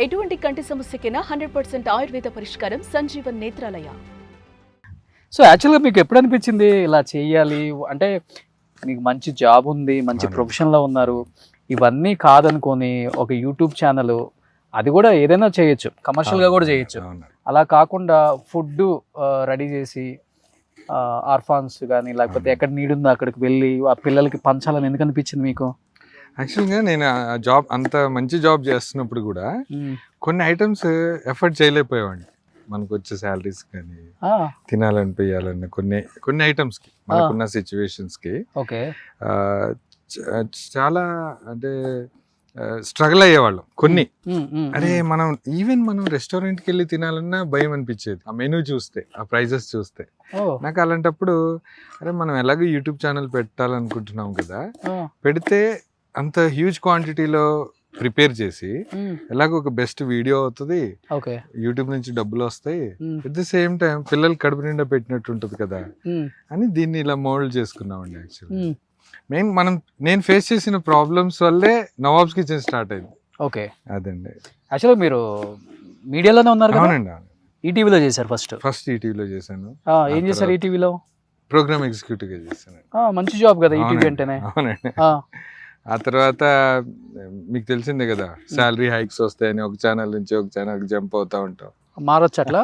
ఎటువంటి కంటి సమస్యకైనా 100% ఆయుర్వేద పరిష్కారం సంజీవన్ నేత్రాలయ. సో యాక్చువల్గా మీకు ఎప్పుడు అనిపించింది ఇలా చేయాలి అంటే? మీకు మంచి జాబ్ ఉంది, మంచి ప్రొఫెషన్లో ఉన్నారు, ఇవన్నీ కాదనుకొని ఒక యూట్యూబ్ ఛానల్, అది కూడా ఏదైనా చేయొచ్చు, కమర్షియల్గా కూడా చేయొచ్చు. అలా కాకుండా ఫుడ్ రెడీ చేసి ఆర్ఫాన్స్ కానీ లేకపోతే ఎక్కడ నీడ్ ఉందో అక్కడికి వెళ్ళి ఆ పిల్లలకి పంచాలని ఎందుకు అనిపించింది మీకు? యాక్చువల్గా నేను ఆ జాబ్ అంత మంచి జాబ్ చేస్తున్నప్పుడు కూడా కొన్ని ఐటమ్స్ ఎఫర్ట్ చేయలేకపోయేవాడిని. మనకు వచ్చే శాలరీస్ కానీ తినాలనిపించాలన్న కొన్ని ఐటమ్స్కి మనకున్న సిచ్యువేషన్స్కి చాలా అంటే స్ట్రగుల్ అయ్యేవాళ్ళం. కొన్ని అరే మనం రెస్టారెంట్కి వెళ్ళి తినాలన్నా భయం అనిపించేది ఆ మెనూ చూస్తే, ఆ ప్రైజెస్ చూస్తే. నాకు అలాంటప్పుడు అరే మనం ఎలాగో యూట్యూబ్ ఛానల్ పెట్టాలనుకుంటున్నాం కదా, పెడితే అంత హ్యూజ్ క్వాంటిటీలో ప్రిపేర్ చేసి ఎలాగో ఒక బెస్ట్ వీడియో అవుతుంది, యూట్యూబ్ నుంచి డబ్బులు వస్తాయి, అట్ ది సేమ్ టైం పిల్లలు కడుపు నిండా పెట్టినట్టు ఉంటుంది కదా అని దీన్ని ఇలా మోల్డ్ చేసుకున్నామండి. యాక్చువల్లీ నేను ఫేస్ చేసిన ప్రాబ్లమ్స్ వల్లే నవాబ్స్ కిచెన్ స్టార్ట్ అయింది. ఓకే, అదండి. యాక్చువల్గా మీరు మీడియాలోనే ఉన్నారు. అవునండి, ఈటీవీలో చేశారు. ఫస్ట్ ఈటీవీలో చేశాను. ఏం చేశారు ఈటీవీలో? ప్రోగ్రామ్ ఎగ్జిక్యూటివ్ గా చేశాను. మంచి జాబ్ కదా ఈటీవీ అంటేనే. అవునండి. ఆ తర్వాత మీకు తెలిసిందే కదా, శాలరీ హైక్స్ వస్తాయని ఒక ఛానల్ నుంచి ఒక ఛానల్ జంప్ అవుతా ఉంటాం. మారొచ్చు అట్లా.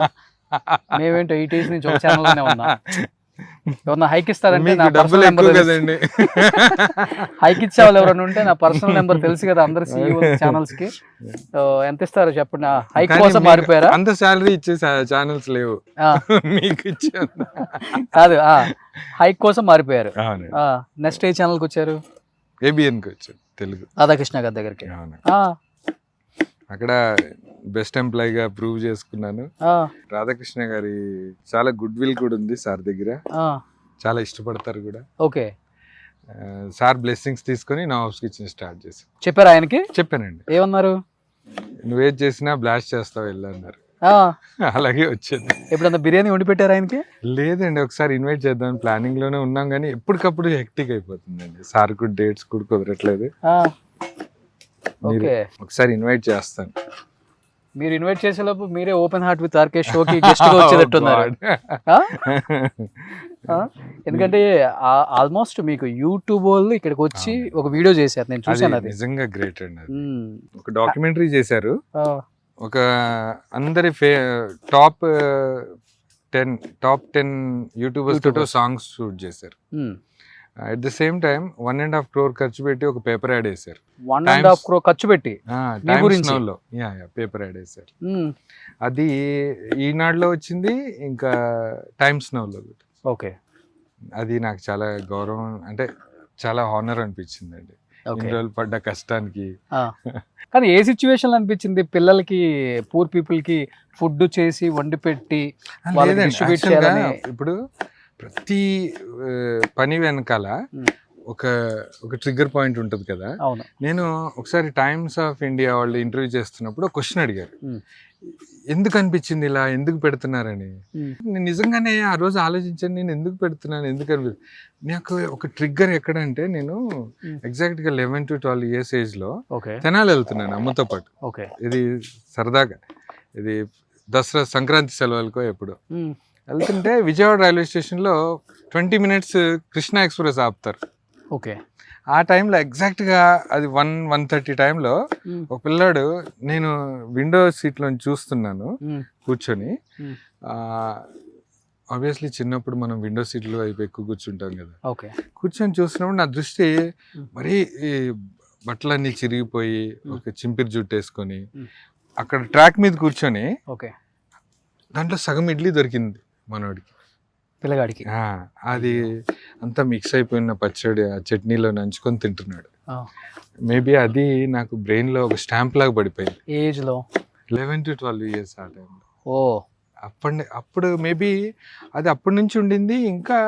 మేమేంటో ఈటీవీ నుంచి ఒక ఛానల్లోనే ఉన్నా. ఎవరన్నా హైక్ ఇస్తారంటే నా పర్సనల్ నెంబర్ కదండి. హైక్ ఇచ్చే వాళ్ళు ఎవరైనా ఉంటే నా పర్సనల్ నెంబర్ తెలుసు కదా అందరు సీఈఓ ఛానల్స్ కి. ఎంత ఇస్తారో చెప్పండి. హైక్ కోసం మారిపోయారా? అంత శాలరీ ఇచ్చే ఛానల్స్ లేవు మీకు ఇచ్చే. కాదు, హైక్ కోసం మారిపోయారు. నెక్స్ట్ ఏ ఛానల్ కి వచ్చారు? ఏబిఎన్ కి వచ్చారు, తెలుగు రాధాకృష్ణ గారి దగ్గరికి. అక్కడ బెస్ట్ ఎంప్లాయీగా ప్రూవ్ చేసుకున్నాను. రాధాకృష్ణ గారి చాలా గుడ్ విల్ కూడా ఉంది సార్ దగ్గర, చాలా ఇష్టపడతారు కూడా. ఓకే, సార్ బ్లెస్సింగ్స్ తీసుకొని నవాబ్స్ కిచెన్ స్టార్ట్ చేశాను. చెప్పారు ఆయనకి? చెప్పానండి. ఏమన్నారు? నువ్వేం చేసినా బ్లాస్ట్ చేస్తావు వెళ్ళన్నారు. అలాగే వచ్చింది. ఎప్పుడన్నా బిర్యానీ వండి పెట్టారు ఆయనకి? లేదండి, ఒకసారి ఇన్వైట్ చేద్దాం ప్లానింగ్ లోనే ఉన్నాం కానీ ఎప్పటికప్పుడు హెక్టిక్ అయిపోతుందండి. సార్ కూడా డేట్స్ కూడా కుదరట్లేదు. ఒకసారి ఇన్వైట్ చేస్తాను. మీరు ఇన్వైట్ చేసేలోపు మీరే ఓపెన్ హార్ట్ విత్ ఆర్కే షోకి గెస్ట్ గా వచ్చేటట్టున్నారు. ఎందుకంటే ఆల్మోస్ట్ మీకు యూట్యూబ్ వాళ్ళు ఇక్కడికి వచ్చి ఒక వీడియో చేశారు, నేను చూసాను. అది నిజంగా గ్రేట్ అండి. ఒక డాక్యుమెంటరీ చేశారు. ఒక అందరి టాప్ 10 యూట్యూబర్స్ తోటి సాంగ్స్ షూట్ చేశారు. At the same time 1.5 crore ఖర్చు పెట్టి ఒక పేపర్ యాడ్ వేశారు. 1.5 crore ఖర్చు పెట్టి పేపర్ యాడ్ వేశారు. అది ఈనాడులో వచ్చింది, ఇంకా టైమ్స్ నౌలో. ఓకే, అది నాకు చాలా గౌరవం, అంటే చాలా హానర్ అనిపించింది అండి ఇన్ని రోజులు పడ్డ కష్టానికి. కానీ ఏ సిచ్యువేషన్ అనిపించింది పిల్లలకి, పూర్ పీపుల్ కి ఫుడ్ చేసి వండి పెట్టి డిస్ట్రిబ్యూట్ చేయాలని? ఇప్పుడు ప్రతి పని వెనకాల ఒక ట్రిగ్గర్ పాయింట్ ఉంటుంది కదా. నేను ఒకసారి టైమ్స్ ఆఫ్ ఇండియా వాళ్ళు ఇంటర్వ్యూ చేస్తున్నప్పుడు ఒక క్వశ్చన్ అడిగారు, ఎందుకు అనిపించింది ఇలా, ఎందుకు పెడుతున్నారని. నేను నిజంగానే ఆ రోజు ఆలోచించాను, నేను ఎందుకు పెడుతున్నాను, ఎందుకు అనిపించింది. నాకు ఒక ట్రిగ్గర్ ఎక్కడంటే, నేను ఎగ్జాక్ట్గా 11 to 12 years ఏజ్లో తెనాలి వెళ్తున్నాను అమ్మతో పాటు. ఇది సరదాగా, ఇది దసరా సంక్రాంతి సెలవులకో ఎప్పుడు వెళ్తుంటే విజయవాడ రైల్వే స్టేషన్లో 20 minutes కృష్ణ ఎక్స్ప్రెస్ ఆపుతారు. ఓకే, ఆ టైంలో ఎగ్జాక్ట్గా అది 1:30 టైంలో ఒక పిల్లాడు, నేను విండో సీట్లో చూస్తున్నాను కూర్చొని. ఆబ్వియస్లీ చిన్నప్పుడు మనం విండో సీట్లో వైపు ఎక్కువ కూర్చుంటాం కదా. కూర్చొని చూస్తున్నప్పుడు నా దృష్టి మరీ బట్టలన్నీ చిరిగిపోయి ఒక చింపిరి జుట్టు వేసుకొని అక్కడ ట్రాక్ మీద కూర్చొని దాంట్లో సగం ఇడ్లీ దొరికింది మనోడికి, పిల్లగాడికి. అది అంతా మిక్స్ అయిపోయిన పచ్చడి ఆ చట్నీలో నంచుకొని తింటున్నాడు. మేబీ అది నాకు బ్రెయిన్ లో ఒక స్టాంప్ లాగా పడిపోయింది. ఏజ్ లో 11 to 12 years ఆ టైంలో. అప్పుడు మేబీ అది అప్పటి నుంచి ఉండింది. ఇంకా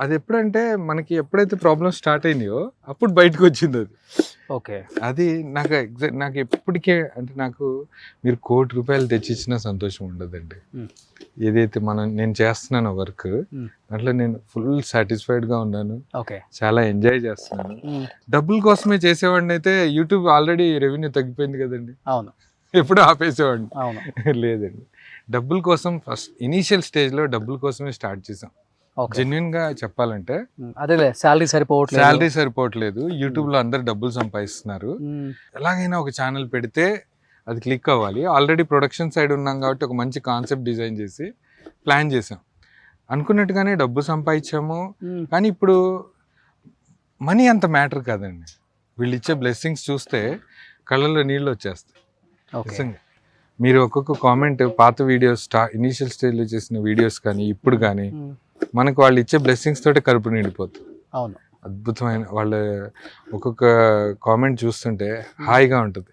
అది ఎప్పుడంటే మనకి ఎప్పుడైతే ప్రాబ్లమ్ స్టార్ట్ అయినాయో అప్పుడు బయటకు వచ్చింది అది. ఓకే. అది నాకు ఎప్పటికే అంటే నాకు మీరు ₹1,00,00,000 తెచ్చిచ్చినా సంతోషం ఉండదండి. ఏదైతే నేను చేస్తున్నాను వర్క్ దాంట్లో నేను ఫుల్ సాటిస్ఫైడ్గా ఉన్నాను. చాలా ఎంజాయ్ చేస్తున్నాను. డబ్బుల కోసమే చేసేవాడిని అయితే యూట్యూబ్ ఆల్రెడీ రెవెన్యూ తగ్గిపోయింది కదండి. అవును, ఎప్పుడు ఆపేసేవాడిని. లేదండి, డబ్బుల కోసం ఫస్ట్ ఇనీషియల్ స్టేజ్లో డబ్బుల కోసమే స్టార్ట్ చేసాం. జెన్యున్ గా చెప్పాలంటే అదేలే, శాలరీ సరిపోవట్లేదు. యూట్యూబ్ లో అందరు డబ్బులు సంపాదిస్తున్నారు, ఎలాగైనా ఒక ఛానల్ పెడితే అది క్లిక్ అవ్వాలి. ఆల్రెడీ ప్రొడక్షన్ సైడ్ ఉన్నాం కాబట్టి ఒక మంచి కాన్సెప్ట్ డిజైన్ చేసి ప్లాన్ చేసాం. అనుకున్నట్టుగానే డబ్బు సంపాదించాము. కానీ ఇప్పుడు మనీ అంత మ్యాటర్ కాదండి. వీళ్ళు ఇచ్చే బ్లెస్సింగ్స్ చూస్తే కళ్ళల్లో నీళ్ళు వచ్చేస్తాయి. నిజంగా మీరు ఒక్కొక్క కామెంట్ పాత వీడియోస్ ఇనీషియల్ స్టేజ్లో చేసిన వీడియోస్ కానీ ఇప్పుడు కానీ మనకు వాళ్ళు ఇచ్చే బ్లెస్సింగ్స్ తోటే కడుపు నిండిపోతుంది. అవును, అద్భుతమైన వాళ్ళ ఒక్కొక్క కామెంట్ చూస్తుంటే హాయిగా ఉంటుంది,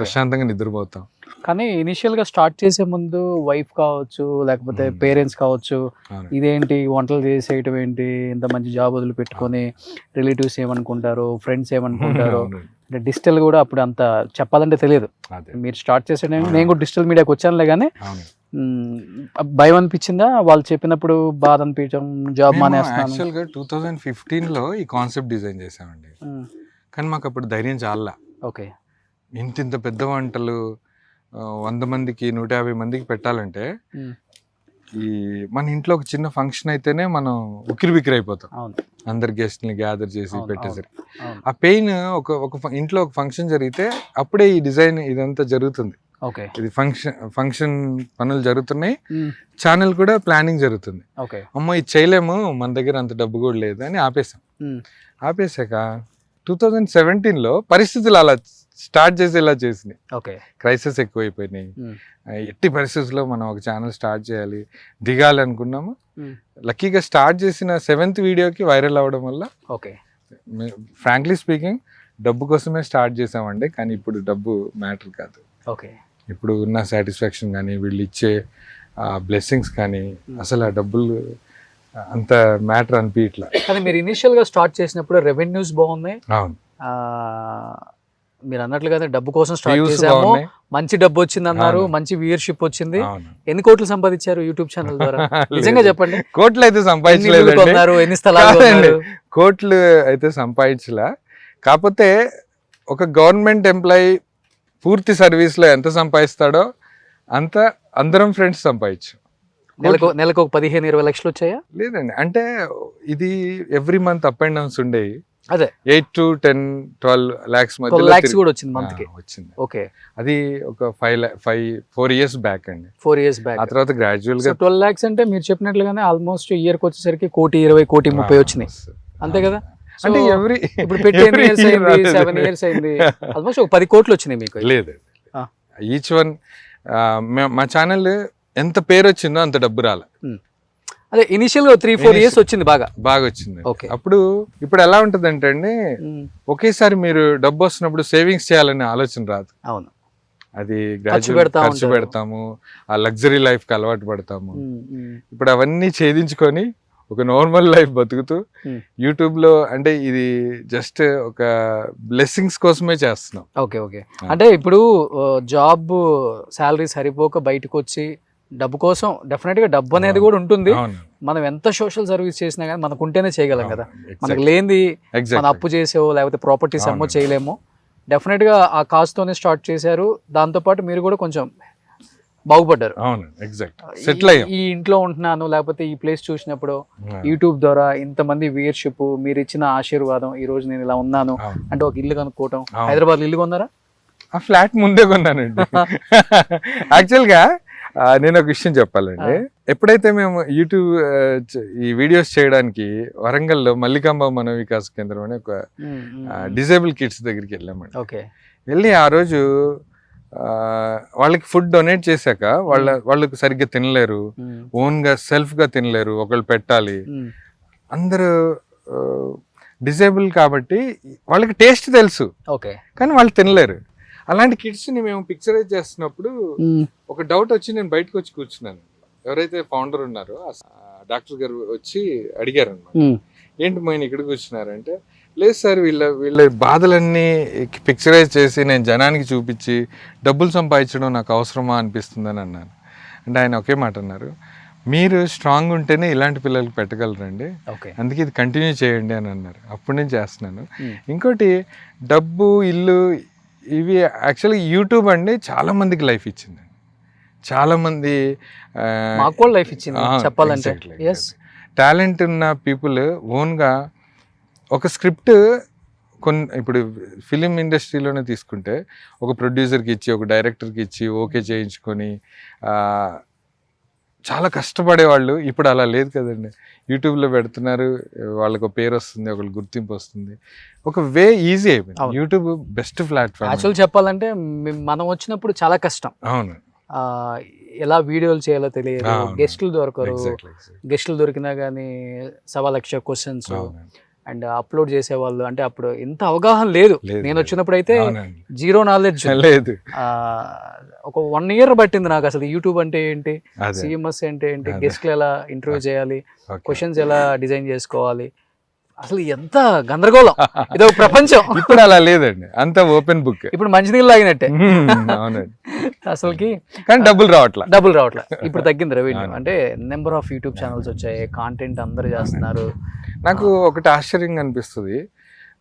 ప్రశాంతంగా నిద్రపోతాం. కానీ ఇనిషియల్ గా స్టార్ట్ చేసే ముందు వైఫ్ కావచ్చు, లేకపోతే పేరెంట్స్ కావచ్చు, ఇదేంటి వంటలు చేసేయటం ఏంటి, ఇంత మంచి జాబ్ వదిలి పెట్టుకొని రిలేటివ్స్ ఏమనుకుంటారు, ఫ్రెండ్స్ ఏమనుకుంటారు, అంటే డిజిటల్ కూడా అప్పుడు అంత చెప్పాలంటే తెలియదు. మీరు స్టార్ట్ చేసే నేను కూడా డిజిటల్ మీడియాకి వచ్చానులే, కానీ భయం అనిపించిందా వాళ్ళు చెప్పినప్పుడు? బాధ అనిపించడం, జాబ్ మానేస్తున్నాను. యాక్చువల్గా 2015లో ఈ కాన్సెప్ట్ డిజైన్ చేసామండి, కానీ మాకు అప్పుడు ధైర్యం చాలా. ఓకే, ఇంత పెద్ద వంటలు 100 మందికి 150 మందికి పెట్టాలంటే ఈ మన ఇంట్లో ఒక చిన్న ఫంక్షన్ అయితేనే మనం ఉక్కిరి బిక్కిరి అయిపోతాం. అందరు గెస్ట్ని గ్యాదర్ చేసి పెట్టేసరికి ఆ పెయిన్ ఒక ఇంట్లో ఒక ఫంక్షన్ జరిగితే అప్పుడే ఈ డిజైన్ ఇదంతా జరుగుతుంది. ఇది ఫంక్షన్ పనులు జరుగుతున్నాయి, ఛానల్ కూడా ప్లానింగ్ జరుగుతుంది. అమ్మో ఇది చేయలేము, మన దగ్గర అంత డబ్బు కూడా లేదు అని ఆపేసాక 2017లో పరిస్థితులు అలా స్టార్ట్ చేసేలా చేసినాయి. క్రైసిస్ ఎక్కువైపోయినాయి. ఎట్టి పరిస్థితుల్లో మనం ఒక ఛానల్ స్టార్ట్ చేయాలి, దిగాలి అనుకున్నాము. లక్కీగా స్టార్ట్ చేసిన 7th వీడియోకి వైరల్ అవ్వడం వల్ల ఫ్రాంక్లీ స్పీకింగ్ డబ్బు కోసమే స్టార్ట్ చేసామండి. కానీ ఇప్పుడు డబ్బు మ్యాటర్ కాదు. ఇప్పుడు ఉన్న సాటిస్ఫాక్షన్ కానీ వీళ్ళు ఇచ్చే బ్లెస్సింగ్స్ కానీ అసలు ఆ డబ్బులు అంత మ్యాటర్ అనిపించట్లా. కానీ మీరు ఇనిషియల్ గా స్టార్ట్ చేసినప్పుడు రెవెన్యూస్ బాగున్నాయి. అవును, మీరు అన్నట్లుగా డబ్బు కోసం స్టార్ట్ చేసాము, మంచి డబ్బు వచ్చింది అన్నారు, మంచి వ్యూయర్షిప్ వచ్చింది. ఎన్ని కోట్లు సంపాదించారు యూట్యూబ్ ఛానల్ ద్వారా? నిజంగా చెప్పండి. కోట్లు అయితే సంపాదించలేదు, ఎన్ని స్థలాలు కోట్లు అయితే సంపాదించలా. కాకపోతే ఒక గవర్నమెంట్ ఎంప్లాయీ పూర్తి సర్వీస్ లో ఎంత సంపాదిస్తాడో అంత అందరం ఫ్రెండ్స్ సంపాదించు. నెలకు ఒక 15-20 లక్షలు వచ్చాయా? లేదండి, అంటే ఇది every month up and downs ఉండేవి. అదే 8 to 10-12 lakhs మధ్యలో కూడా వచ్చింది మంత్ కి. వచ్చింది. ఓకే, అది ఒక 4 years బ్యాక్ అండి. 4 years బ్యాక్. ఆ తర్వాత గ్రాడ్యువల్ గా 12 lakhs అంటే మీరు చెప్పినట్లుగానే ఆల్మోస్ట్ ఇయర్ కి వచ్చేసరికి 1,20,00,000, 1,30,00,000 వచ్చినాయి. అంతే కదా? అంటే ఇప్పుడు పెట్టి 7 years అయింది, ఆల్మోస్ట్ ఒక 10 కోట్లు వచ్చినాయి మీకు. లేదు, ఈచ్ వన్ మా ఛానల్ ఎంత పేరు వచ్చిందో అంత డబ్బు రాలే. అదే ఇనిషియల్ గా 3-4 years వచ్చింది, బాగా వచ్చింది. అప్పుడు ఇప్పుడు ఎలా ఉంటది అంటే అండి, ఒకేసారి మీరు డబ్బు వస్తున్నప్పుడు సేవింగ్స్ చేయాలనే ఆలోచన రాదు. అవును, అది ఖర్చు పెడతాము, ఆ లగ్జరీ లైఫ్ కి అలవాటు పడతాము. ఇప్పుడు అవన్నీ ఛేదించుకొని ఒక నార్మల్ లైఫ్ బతుకుతూ యూట్యూబ్ లో, అంటే ఇది జస్ట్ ఒక బ్లెస్సింగ్స్ కోసమే చేస్తున్నాం. ఓకే, అంటే ఇప్పుడు జాబ్ శాలరీ సరిపోక బయటకు వచ్చి డబ్బు కోసం, డెఫినెట్ గా డబ్బు అనేది కూడా ఉంటుంది. మనం ఎంత సోషల్ సర్వీస్ చేసినా కానీ మనకు ఉంటేనే చేయగలం కదా. మనకు లేనిది మన అప్పు చేసేవో లేకపోతే ప్రాపర్టీస్ అమ్మో చేయలేము. డెఫినెట్ గా ఆ కాస్ట్ తోనే స్టార్ట్ చేశారు. దాంతో పాటు మీరు కూడా కొంచెం బాగుపడ్డారు. ఈ ఇంట్లో ఉంటున్నాను లేకపోతే ఈ ప్లేస్ చూసినప్పుడు యూట్యూబ్ ద్వారా ఇంతమంది వ్యూయర్షిప్, మీరు ఇచ్చిన ఆశీర్వాదం, ఈ రోజు నేను ఇలా ఉన్నాను అంటే ఒక ఇల్లు కనుక్కోవటం. హైదరాబాద్ ఇల్లు కొన్నారా? ఆ ఫ్లాట్ ముందే కొన్నానండి. యాక్చువల్ గా నేను ఒక విషయం చెప్పాలండి, ఎప్పుడైతే మేము యూట్యూబ్ ఈ వీడియోస్ చేయడానికి వరంగల్లో మల్లికాంబ మన వికాస కేంద్రం అనే ఒక డిజేబుల్ కిడ్స్ దగ్గరికి వెళ్ళామండి. వెళ్ళి ఆ రోజు వాళ్ళకి ఫుడ్ డొనేట్ చేశాక వాళ్ళకి సరిగ్గా తినలేరు, ఓన్ గా సెల్ఫ్ గా తినలేరు, ఒకళ్ళు పెట్టాలి. అందరూ డిజేబుల్ కాబట్టి వాళ్ళకి టేస్ట్ తెలుసు, కానీ వాళ్ళు తినలేరు. అలాంటి కిడ్స్ ని మేము పిక్చరైజ్ చేస్తున్నప్పుడు ఒక డౌట్ వచ్చి నేను బయటకు వచ్చి కూర్చున్నాను. ఎవరైతే ఫౌండర్ ఉన్నారో డాక్టర్ గారు వచ్చి అడిగారు అనమాట, ఏంటి మోయిన్ ఇక్కడికి వచ్చినారంటే, లేదు సార్ వీళ్ళ బాధలన్నీ పిక్చరైజ్ చేసి నేను జనానికి చూపించి డబ్బులు సంపాదించడం నాకు అవసరమా అనిపిస్తుందని అన్నాను. అంటే ఆయన ఒకే మాట అన్నారు, మీరు స్ట్రాంగ్ ఉంటేనే ఇలాంటి పిల్లలకి పెట్టగలరండి, అందుకే ఇది కంటిన్యూ చేయండి అని అన్నారు. అప్పుడు నేను చేస్తున్నాను. ఇంకోటి డబ్బు, ఇల్లు, ఇవి యాక్చువల్గా యూట్యూబ్ అండి చాలా మందికి లైఫ్ ఇచ్చింది. చాలా మంది లైఫ్ ఇచ్చింది చెప్పాలంటే. టాలెంట్ ఉన్న పీపుల్ ఓన్గా ఒక స్క్రిప్ట్ ఇప్పుడు ఫిలిం ఇండస్ట్రీలోనే తీసుకుంటే ఒక ప్రొడ్యూసర్కి ఇచ్చి ఒక డైరెక్టర్కి ఇచ్చి ఓకే చేయించుకొని చాలా కష్టపడేవాళ్ళు. ఇప్పుడు అలా లేదు కదండి, యూట్యూబ్లో పెడుతున్నారు, వాళ్ళకు పేరు వస్తుంది, ఒకళ్ళు గుర్తింపు వస్తుంది, ఒక వే ఈజీ అయిపోయింది. YouTube best platform. యాక్చువల్ చెప్పాలంటే మనం వచ్చినప్పుడు చాలా కష్టం. అవును, ఎలా వీడియోలు చేయాలో తెలియదు, గెస్టులు దొరకరు, గెస్టులు దొరికినా కానీ 1,00,000 క్వశ్చన్స్ అండ్ అప్లోడ్ చేసేవాళ్ళు. అంటే అప్పుడు ఎంత అవగాహన లేదు. నేను వచ్చినప్పుడు అయితే జీరో నాలెడ్జ్ లేదు. ఒక 1 year పట్టింది నాకు అసలు యూట్యూబ్ అంటే ఏంటి, సిఎంఎస్ అంటే ఏంటి, గెస్ట్లు ఎలా ఇంటర్వ్యూ చేయాలి, క్వశ్చన్స్ ఎలా డిజైన్ చేసుకోవాలి, అసలు ఎంత గందరగోళం, ఇదో ప్రపంచం. ఇప్పుడు అలా లేదండి, అంత ఓపెన్ బుక్. ఇప్పుడు మంచినీళ్ళు లాగినట్టే. అవునండి, అసలుకి. కానీ డబ్బులు రావట్లే. ఇప్పుడు తగ్గింది రెవెన్యూ. అంటే నెంబర్ ఆఫ్ యూట్యూబ్ ఛానల్స్ వచ్చాయి, కాంటెంట్ అందరు చేస్తున్నారు. నాకు ఒకటి ఆశ్చర్యంగా అనిపిస్తుంది,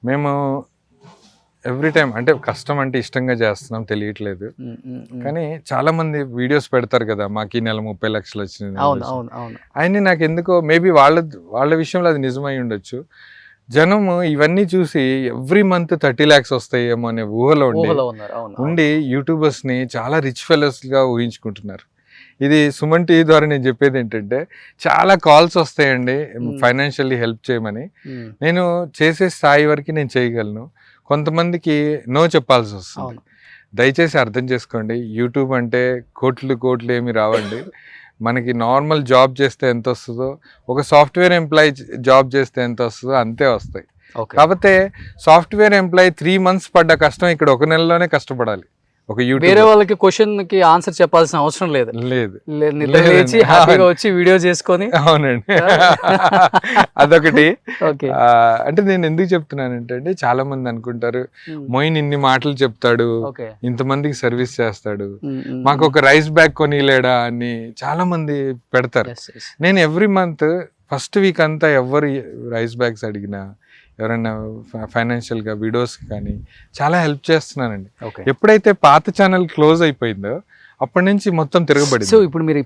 మేము ఎవ్రీ టైం అంటే కష్టం అంటే ఇష్టంగా చేస్తున్నాం తెలియట్లేదు, కానీ చాలా మంది వీడియోస్ పెడతారు కదా, మాకు ఈ నెల 30 లక్షలు వచ్చినాయి. ఆయన్ని నాకు ఎందుకో మేబీ వాళ్ళ విషయంలో అది నిజమై ఉండొచ్చు. జనము ఇవన్నీ చూసి ఎవ్రీ మంత్ 30 lakhs వస్తాయేమో అనే ఊహలో ఉండి యూట్యూబర్స్ని చాలా రిచ్ ఫెలోస్గా ఊహించుకుంటున్నారు. ఇది సుమన్ టీవీ ద్వారా నేను చెప్పేది ఏంటంటే, చాలా కాల్స్ వస్తాయండి ఫైనాన్షియల్లీ హెల్ప్ చేయమని. నేను చేసే స్థాయి వరకు నేను చేయగలను, కొంతమందికి నో చెప్పాల్సి వస్తుంది. దయచేసి అర్థం చేసుకోండి, యూట్యూబ్ అంటే కోట్లు ఏమి రావండి. మనకి నార్మల్ జాబ్ చేస్తే ఎంత వస్తుందో, ఒక సాఫ్ట్వేర్ ఎంప్లాయీ జాబ్ చేస్తే ఎంత వస్తుందో అంతే వస్తాయి. కాకపోతే సాఫ్ట్వేర్ ఎంప్లాయీ 3 months పడ్డ కష్టం ఇక్కడ 1 నెలలోనే కష్టపడాలి. ఒక వేరే వాళ్ళకి క్వశ్చన్ కి ఆన్సర్ చెప్పాల్సిన అవసరం లేదు. లేచి హ్యాపీగా వచ్చి వీడియో చేసుకొని. అవునండి, అదొకటి. అంటే నేను ఎందుకు చెప్తున్నానంటే, చాలా మంది అనుకుంటారు మోయిన్ ఇన్ని మాటలు చెప్తాడు, ఇంతమందికి సర్వీస్ చేస్తాడు, మాకు ఒక రైస్ బ్యాగ్ కొనిలేడా అని చాలా మంది పెడతారు. నేను ఎవ్రీ మంత్ ఫస్ట్ వీక్ అంతా ఎవరు రైస్ బ్యాగ్స్ అడిగినా, ఎవరైనా ఫైనాన్షియల్గా వీడియోస్ కానీ చాలా హెల్ప్ చేస్తున్నానండి. ఎప్పుడైతే పాత ఛానల్ క్లోజ్ అయిపోయిందో అప్పటి నుంచి మొత్తం తిరగబడింది. సో ఇప్పుడు మీరు